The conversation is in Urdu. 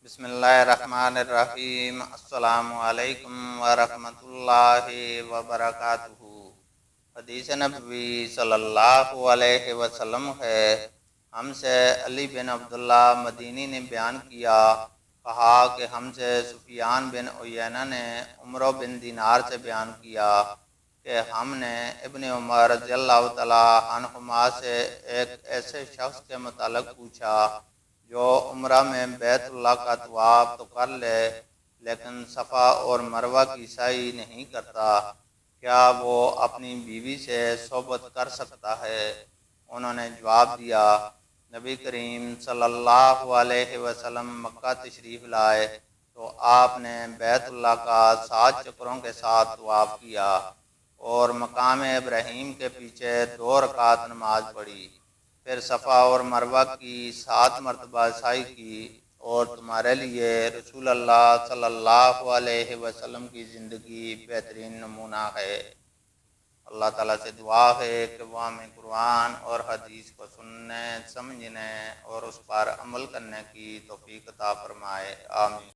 بسم اللہ الرحمن الرحیم۔ السلام علیکم ورحمۃ اللہ وبرکاتہ۔ حدیث نبوی صلی اللہ علیہ وسلم ہے، ہم سے علی بن عبداللہ مدینی نے بیان کیا، کہا کہ ہم سے سفیان بن عیینہ نے عمرو بن دینار سے بیان کیا کہ ہم نے ابن عمر رضی اللہ تعالی عنہما سے ایک ایسے شخص کے متعلق پوچھا جو عمرہ میں بیت اللہ کا طواف تو کر لے لیکن صفا اور مروہ کی سعی نہیں کرتا، کیا وہ اپنی بیوی سے صحبت کر سکتا ہے؟ انہوں نے جواب دیا، نبی کریم صلی اللہ علیہ وسلم مکہ تشریف لائے تو آپ نے بیت اللہ کا 7 چکروں کے ساتھ طواف کیا اور مقام ابراہیم کے پیچھے 2 رکعت نماز پڑھی، پھر صفا اور مروہ کی 7 مرتبہ سعی کی، اور تمہارے لیے رسول اللہ صلی اللہ علیہ وسلم کی زندگی بہترین نمونہ ہے۔ اللہ تعالیٰ سے دعا ہے کہ وہ ہمیں قرآن اور حدیث کو سننے، سمجھنے اور اس پر عمل کرنے کی توفیق عطا فرمائے، آمین۔